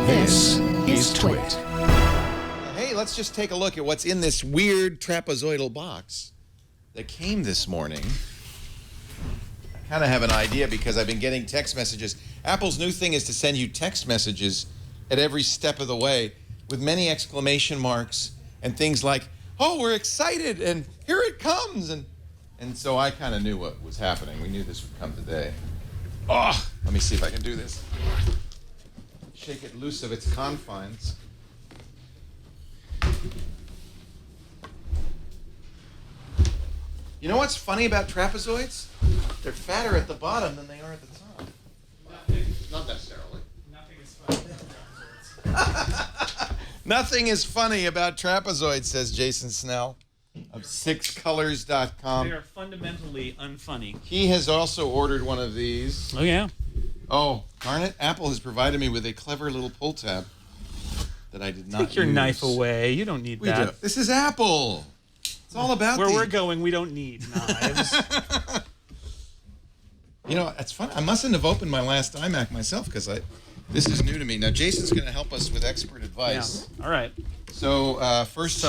This is Twit. Hey, let's just take a look at what's in this weird trapezoidal box that came this morning. I kind of have an idea because I've been getting text messages. Apple's new thing is to send you text messages at every step of the way with many exclamation marks and things like, oh, we're excited, and here it comes. And so I kind of knew what was happening. We knew this would come today. Oh, let me see if I can do this. Shake it loose of its confines. You know what's funny about trapezoids? They're fatter at the bottom than they are at the top. Not necessarily. Nothing is funny about trapezoids. Nothing is funny about trapezoids, says Jason Snell of sixcolors.com. They are fundamentally unfunny. He has also ordered one of these. Oh, yeah. Oh, darn it. Apple has provided me with a clever little pull tab that I did not use. Take your knife away. You don't need We that. do. This is Apple. It's all about Where we're going, we don't need knives. You know, it's fun. I mustn't have opened my last iMac myself because this is new to me. Now, Jason's going to help us with expert advice. Yeah. All right. So, first,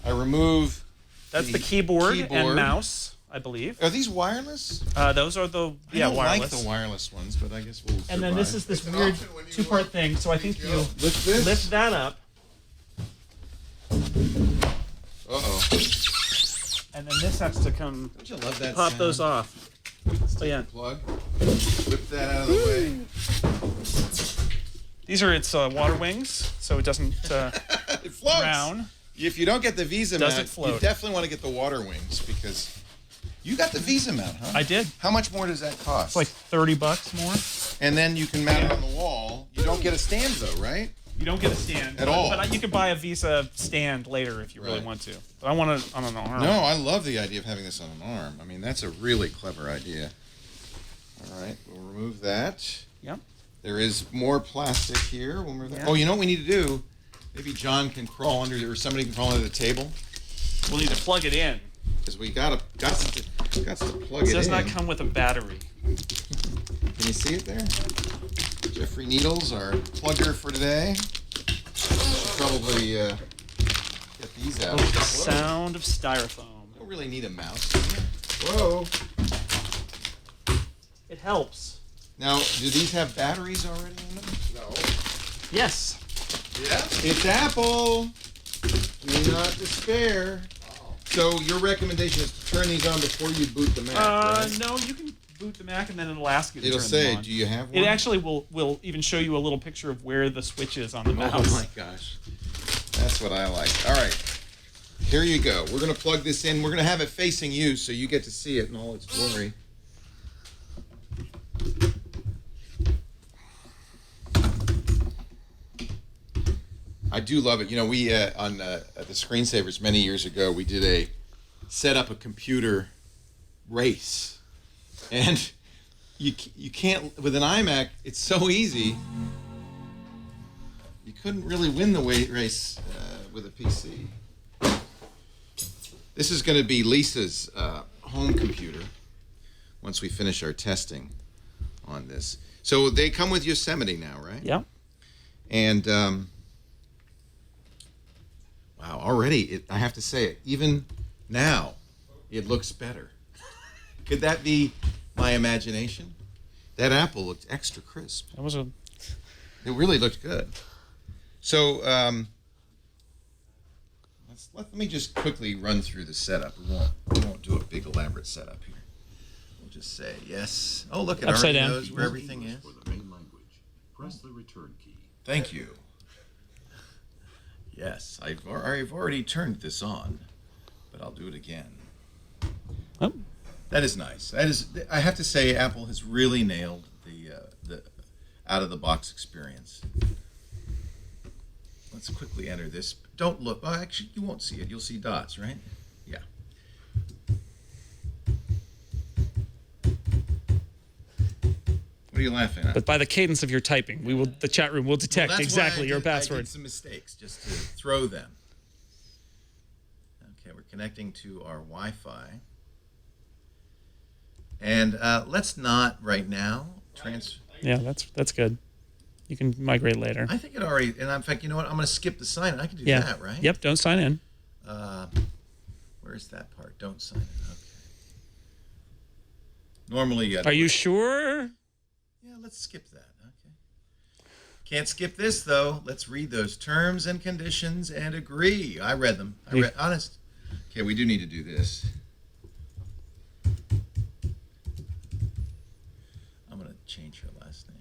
I remove That's the keyboard and mouse, I believe. Are these wireless? Those are the I don't wireless. like the wireless ones, but I guess we'll And then this is this weird two-part thing. So I think you lift this. lift that up. Uh-oh. And then this has to come Don't you love that pop sound? those off. Oh, yeah. Plug. Whip that out of the way. These are its water wings, so it doesn't It floats. drown. If you don't get the Visa Does mount, it float? you definitely want to get the water wings because you got the Visa mount, huh? I did. How much more does that cost? It's like $30 more. And then you can mount it on the wall. You don't get a stand though, right? You don't get a stand At all. But you could buy a Visa stand later if you really Right. want to. But I want it on an arm. No, I love the idea of having this on an arm. I mean, that's a really clever idea. All right, we'll remove that. Yep. There is more plastic here. We'll remove that. Yeah. Oh, you know what we need to do? Maybe John can crawl under, or somebody can crawl under the table, We'll need to plug it in. because we got to plug It it does in. not come with a battery. Can you see it there? Jeffrey Needles, our plugger for today. Should probably get these out. Oh, the Whoa. sound of styrofoam. Don't really need a mouse. Do you? Whoa. It helps. Now, do these have batteries already in them? No. Yes. Yeah? It's Apple. Do not despair. So your recommendation is to turn these on before you boot the Mac, right? No, you can boot the Mac and then it'll ask you to It'll turn say, them on. do you have one? It actually will even show you a little picture of where the switch is on the Oh mouse. my gosh. That's what I like. All right. Here you go. We're going to plug this in. We're going to have it facing you so you get to see it in all its glory. I do love it. You know, we on at the Screensavers many years ago, we did set up a computer race, and you can't with an iMac. It's so easy. You couldn't really win the race with a PC. This is going to be Lisa's home computer once we finish our testing on this. So they come with Yosemite now, right? Yeah. And wow, already, I have to say it, even now, it looks better. Could that be my imagination? That apple looked extra crisp. That was a. It really looked good. So let me just quickly run through the setup. We won't do a big elaborate setup here. We'll just say yes. Oh, look, it Upside already down. knows where everything is. For the main language, press the return key. Thank you. Yes, I've already turned this on, but I'll do it again. Oh. That is nice. That is. I have to say, Apple has really nailed the out-of-the-box experience. Let's quickly enter this. Don't look. Oh, actually, you won't see it. You'll see dots, right? Yeah. What are you laughing at? But by the cadence of your typing, the chat room will detect Well, that's exactly why I your did- I password. did some mistakes just to throw them. Okay, we're connecting to our Wi-Fi. And let's not right now transfer. Yeah, that's good. You can migrate later. I think it already. And in fact, you know what? I'm going to skip the sign in. I can do Yeah. that, right? Yep. Don't sign in. Where's that part? Don't sign in. Okay. Normally, Are you sure? Yeah, let's skip that. Okay. Can't skip this though. Let's read those terms and conditions and agree. I read them. Honest. Okay, we do need to do this. I'm gonna change her last name.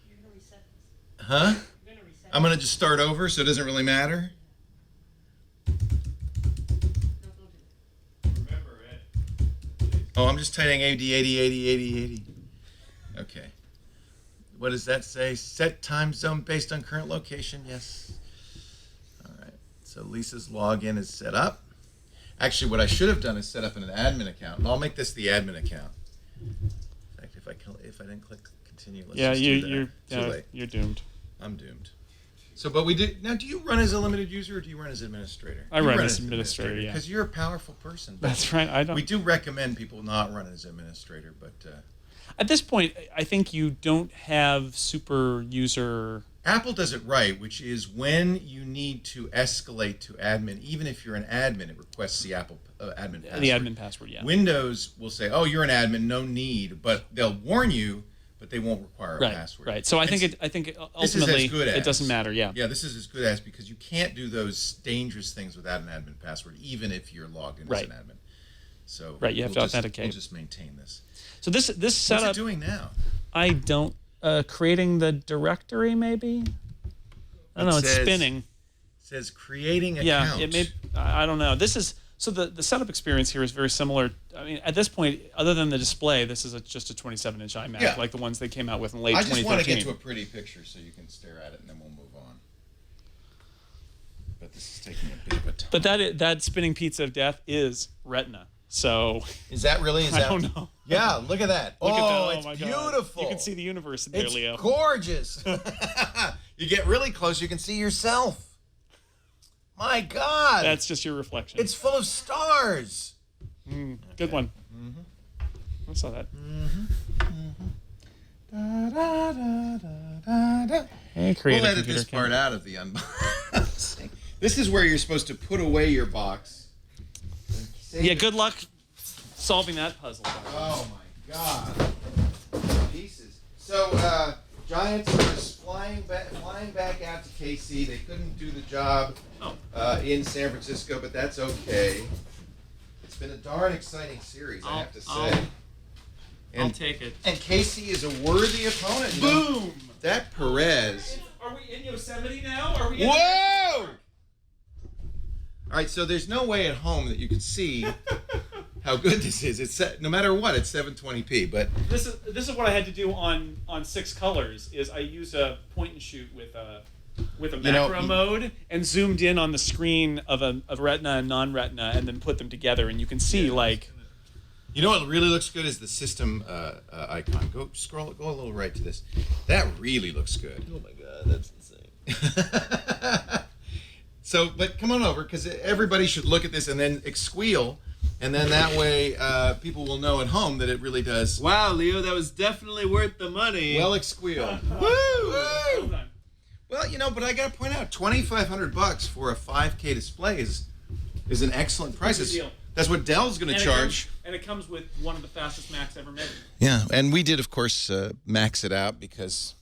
You're gonna reset this. Huh? You're gonna reset I'm gonna just start over, so it doesn't really matter. No, don't do it. Remember it. Oh, I'm just typing 80, 80, 80, 80, 80. Okay. What does that say? Set time zone based on current location. Yes. All right. So Lisa's login is set up. Actually, what I should have done is set up an admin account, and I'll make this the admin account. In fact, if I didn't click continue, let's just do that. Too late. You're doomed. I'm doomed. So, but we did. Now, do you run as a limited user or do you run as administrator? I run as administrator, yeah. Because you're a powerful person. But That's right. we do recommend people not run as administrator, but At this point, I think you don't have super user. Apple does it right, which is when you need to escalate to admin, even if you're an admin, it requests the Apple admin password. The admin password, yeah. Windows will say, "Oh, you're an admin, no need," but they'll warn you, but they won't require a password. Right. So I think ultimately it doesn't matter. Yeah. Yeah, this is as good as because you can't do those dangerous things without an admin password, even if you're logged in as an admin. So you have to authenticate. We'll just maintain this. So this setup. What's it doing now? I don't. Creating the directory, maybe. I don't know. It's spinning. It says creating account. Yeah. It may. I don't know. This is so the setup experience here is very similar. I mean, at this point, other than the display, this is just a 27-inch iMac, like the ones they came out with in late 2013. I just want to get to a pretty picture so you can stare at it, and then we'll move on. But this is taking a bit of a time. But that spinning pizza of death is Retina. So is that really? I don't know. Yeah, look at that. Look at that. It's my beautiful. God. You can see the universe in there, Leo. It's gorgeous. You get really close, you can see yourself. My God. That's just your reflection. It's full of stars. Good one. I saw that. Hey, creative We'll edit this part out of the unboxing. This is where you're supposed to put away your box. Yeah, good luck solving that puzzle. Oh my God. Pieces. So Giants are just flying back out to KC. They couldn't do the job in San Francisco, but that's okay. It's been a darn exciting series, I have to say. I'll take it. And KC is a worthy opponent. Boom! That Perez. Are we in Yosemite now? Are we? Whoa! All right, so there's no way at home that you can see how good this is. It's no matter what, it's 720p. But this is what I had to do on 6 colors. Is I use a point and shoot with a macro mode and zoomed in on the screen of Retina and non-Retina and then put them together, and you can see like. You know what really looks good is the system icon. Go a little right to this. That really looks good. Oh my God, that's insane. So, but come on over because everybody should look at this and then squeal, and then that way people will know at home that it really does. Wow, Leo, that was definitely worth the money. Well, squeal. Woo! Well, but I got to point out, $2,500 for a 5K display is an excellent price. Good deal. That's what Dell's going to charge. And it comes with one of the fastest Macs ever made. Yeah, and we did, of course, max it out because.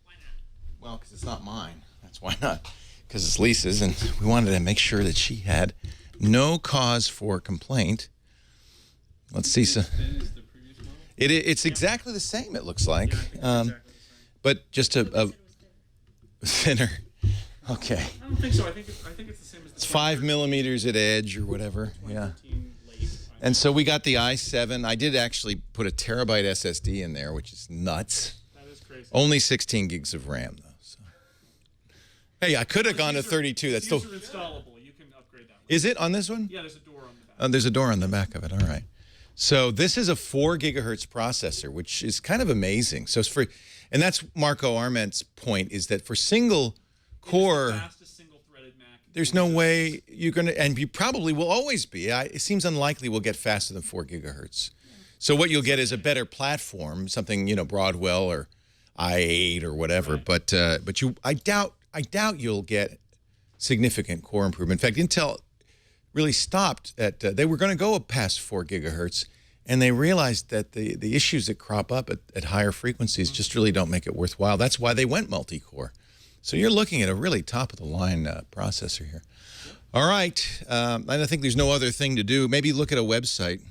Why not? Well, because it's not mine. That's why not. Because it's Lisa's, and we wanted to make sure that she had no cause for complaint. Let's see. So it's exactly the same. It looks like, but just a thinner. Okay. I don't think so. I think it's the same as the. It's 5 millimeters at edge or whatever. Yeah. And so we got the i7. I did actually put a terabyte SSD in there, which is nuts. That is crazy. Only 16 gigs of RAM though. So. Hey, I could have gone to 32. That's still installable. You can upgrade that one. Is it on this one? Yeah, there's a door on the back. There's a door on the back of it. All right. So this is a 4 gigahertz processor, which is kind of amazing. So it's for, and that's Marco Arment's point is that for single core. It's the fastest single-threaded Mac There's no way you're going to, and you probably will always be. It seems unlikely we'll get faster than 4 gigahertz. So what you'll get is a better platform, something, you know, Broadwell or i8 or whatever. Right. But I doubt you'll get significant core improvement. In fact, Intel really stopped at, they were going to go past 4 gigahertz, and they realized that the issues that crop up at higher frequencies just really don't make it worthwhile. That's why they went multi-core. So you're looking at a really top-of-the-line processor here. All right, and I think there's no other thing to do. Maybe look at a website.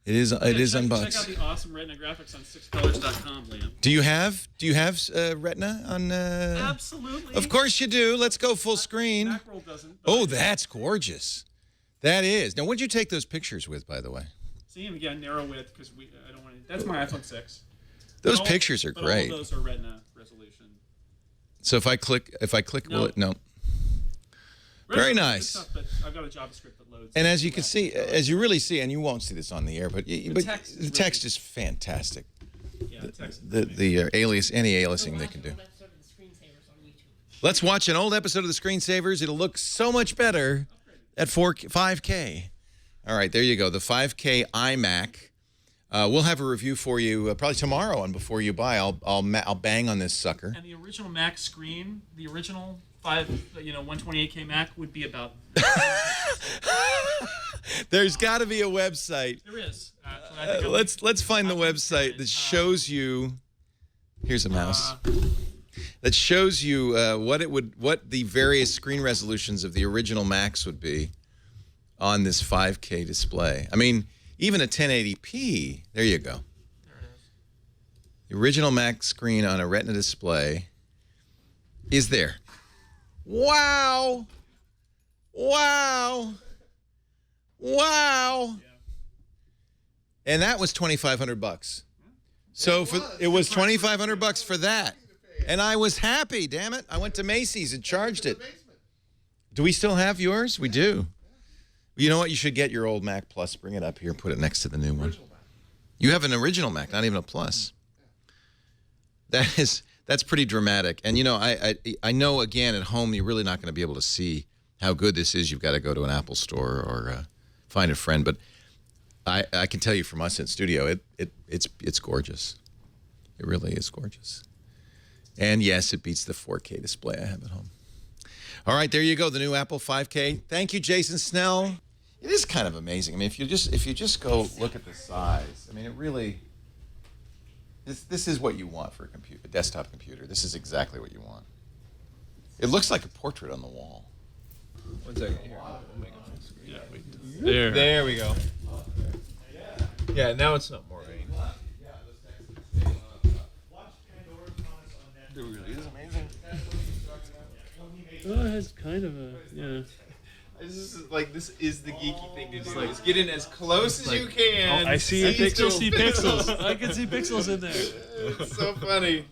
It is unboxed. Check out the awesome Retina graphics on 6colors.com, Liam. Do you have Retina on? Absolutely. Of course you do. Let's go full screen. Macroll doesn't. Oh, that's gorgeous. That is. Now, what'd you take those pictures with, by the way? See, and again, narrow width because I don't want to. That's my iPhone 6. Those pictures are great. All of those are Retina resolution. So if I click, no. will it? No. Very nice. Stuff, but I've got a JavaScript that loads. And as you can see, as you really see, and you won't see this on the air, but the text is fantastic. Yeah, the text. The alias, any aliasing they can do. Let's watch an old episode of the Screensavers. It'll look so much better at 5K. All right, there you go. The 5K iMac. We'll have a review for you probably tomorrow on Before You Buy. I'll bang on this sucker. And the original Mac screen, the original 128K Mac would be about. There's got to be a website. There is. Let's find the website that shows you. Here's a mouse. That shows you what the various screen resolutions of the original Macs would be on this 5K display. I mean, even a 1080p. There you go. There it is. The original Mac screen on a Retina display is there. Wow! Wow! Wow! Yeah. And that was $2,500. So it was $2,500 for that, and I was happy. Damn it! I went to Macy's and charged it. Do we still have yours? We do. You know what? You should get your old Mac Plus. Bring it up here. Put it next to the new one. You have an original Mac, not even a Plus. That's pretty dramatic. And you know, I know again at home you're really not going to be able to see how good this is. You've got to go to an Apple store or find a friend. But I can tell you from us in studio, it's gorgeous. It really is gorgeous. And yes, it beats the 4K display I have at home. All right, there you go, the new Apple 5K. Thank you, Jason Snell. It is kind of amazing. I mean, if you just go look at the size, I mean, it really. This is what you want for a desktop computer. This is exactly what you want. It looks like a portrait on the wall. 1 second here. We'll make it full screen. Yeah, there we go. Yeah, now it's not Morgan. It really is amazing. Oh, it has kind of a, yeah. This is the geeky thing to do. Like, get in as close as you can. Oh, I see pixels. I can see pixels in there. It's so funny.